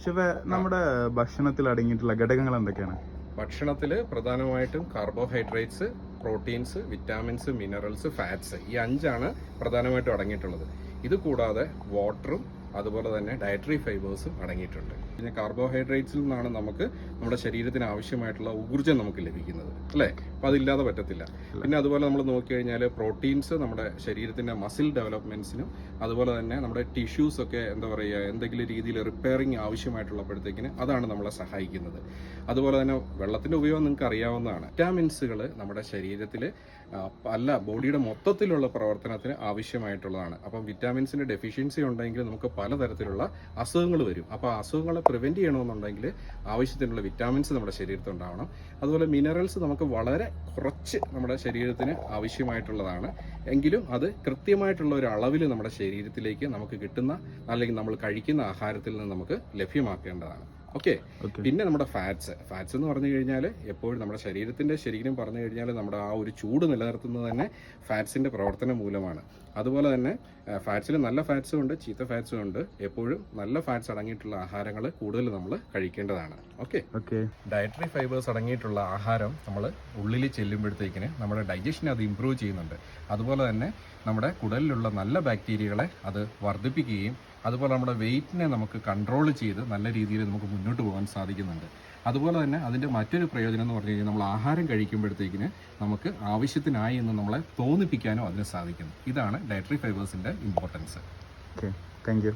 ശിവ, നമ്മുടെ ഭക്ഷണത്തിൽ അടങ്ങിയിട്ടുള്ള ഘടകങ്ങൾ എന്തൊക്കെയാണ്? ഭക്ഷണത്തിൽ പ്രധാനമായിട്ടും carbohydrates, proteins, vitamins, minerals, fats, ഈ അഞ്ചാണ് പ്രധാനമായിട്ടും അടങ്ങിയിട്ടുള്ളത്. ഇത് കൂടാതെ വാട്ടറും അതുപോലെ തന്നെ ഡയറ്ററി ഫൈബേഴ്സും അടങ്ങിയിട്ടുണ്ട്. പിന്നെ കാർബോഹൈഡ്രേറ്റ്സിൽ നിന്നാണ് നമുക്ക് നമ്മുടെ ശരീരത്തിന് ആവശ്യമായിട്ടുള്ള ഊർജ്ജം നമുക്ക് ലഭിക്കുന്നത്, അല്ലേ? അപ്പം അതില്ലാതെ പറ്റത്തില്ല. പിന്നെ അതുപോലെ നമ്മൾ നോക്കിക്കഴിഞ്ഞാൽ പ്രോട്ടീൻസ് നമ്മുടെ ശരീരത്തിൻ്റെ മസിൽ ഡെവലപ്മെൻറ്റ്സിനും അതുപോലെ തന്നെ നമ്മുടെ ടിഷ്യൂസ് ഒക്കെ എന്താ പറയുക എന്തെങ്കിലും രീതിയിൽ റിപ്പയറിങ് ആവശ്യമായിട്ടുള്ളപ്പോഴത്തേക്കിന് അതാണ് നമ്മളെ സഹായിക്കുന്നത്. അതുപോലെ തന്നെ വെള്ളത്തിൻ്റെ ഉപയോഗം നിങ്ങൾക്ക് അറിയാവുന്നതാണ്. വിറ്റാമിൻസുകൾ നമ്മുടെ ശരീരത്തിൽ അല്ല ബോഡിയുടെ മൊത്തത്തിലുള്ള പ്രവർത്തനത്തിന് ആവശ്യമായിട്ടുള്ളതാണ്. അപ്പം വിറ്റാമിൻസിൻ്റെ ഡെഫിഷ്യൻസി ഉണ്ടെങ്കിൽ നമുക്ക് പലതരത്തിലുള്ള അസുഖങ്ങൾ വരും. അപ്പോൾ ആ അസുഖങ്ങളെ പ്രിവെൻറ്റ് ചെയ്യണമെന്നുണ്ടെങ്കിൽ ആവശ്യത്തിനുള്ള വിറ്റാമിൻസ് നമ്മുടെ ശരീരത്തിൽ ഉണ്ടാവണം. അതുപോലെ മിനറൽസ് നമുക്ക് വളരെ കുറച്ച് നമ്മുടെ ശരീരത്തിന് ആവശ്യമായിട്ടുള്ളതാണ്. എങ്കിലും അത് കൃത്യമായിട്ടുള്ള ഒരു അളവിൽ നമ്മുടെ ശരീരത്തിലേക്ക് നമുക്ക് കിട്ടുന്ന അല്ലെങ്കിൽ നമ്മൾ കഴിക്കുന്ന ആഹാരത്തിൽ നിന്ന് നമുക്ക് ലഭ്യമാക്കേണ്ടതാണ്. ഓക്കെ. പിന്നെ നമ്മുടെ ഫാറ്റ്സ് എന്ന് പറഞ്ഞു കഴിഞ്ഞാൽ എപ്പോഴും നമ്മുടെ ശരീരത്തിന്റെ ശരീരം പറഞ്ഞു കഴിഞ്ഞാൽ നമ്മുടെ ആ ഒരു ചൂട് നിലനിർത്തുന്നത് തന്നെ ഫാറ്റ്സിന്റെ പ്രവർത്തനം മൂലമാണ്. അതുപോലെ തന്നെ ഫാറ്റ്സിൽ നല്ല ഫാറ്റ്സും ഉണ്ട്, ചീത്ത ഫാറ്റ്സും ഉണ്ട്. എപ്പോഴും നല്ല ഫാറ്റ്സ് അടങ്ങിയിട്ടുള്ള ആഹാരങ്ങൾ കൂടുതൽ നമ്മൾ കഴിക്കേണ്ടതാണ്. ഓക്കെ. ഡയറ്ററി ഫൈബേഴ്സ് അടങ്ങിയിട്ടുള്ള ആഹാരം നമ്മൾ ഉള്ളിൽ ചെല്ലുമ്പോഴത്തേക്കിന് നമ്മുടെ ഡൈജഷനെ അത് ഇമ്പ്രൂവ് ചെയ്യുന്നുണ്ട്. അതുപോലെ തന്നെ നമ്മുടെ കുടലിലുള്ള നല്ല ബാക്ടീരിയകളെ അത് വർദ്ധിപ്പിക്കുകയും അതുപോലെ നമ്മുടെ വെയിറ്റിനെ നമുക്ക് കൺട്രോൾ ചെയ്ത് നല്ല രീതിയിൽ നമുക്ക് മുന്നോട്ട് പോകാൻ സാധിക്കുന്നുണ്ട്. അതുപോലെ തന്നെ അതിൻ്റെ മറ്റൊരു പ്രയോജനം എന്ന് പറഞ്ഞു കഴിഞ്ഞാൽ നമ്മൾ ആഹാരം കഴിക്കുമ്പോഴത്തേക്കിന് നമുക്ക് ആവശ്യത്തിനായി എന്ന് നമ്മളെ തോന്നിപ്പിക്കാനും അതിന് സാധിക്കുന്നു. ഇതാണ് ഡയറ്ററി ഫൈബേഴ്സിൻ്റെ ഇമ്പോർട്ടൻസ്. Okay, thank U.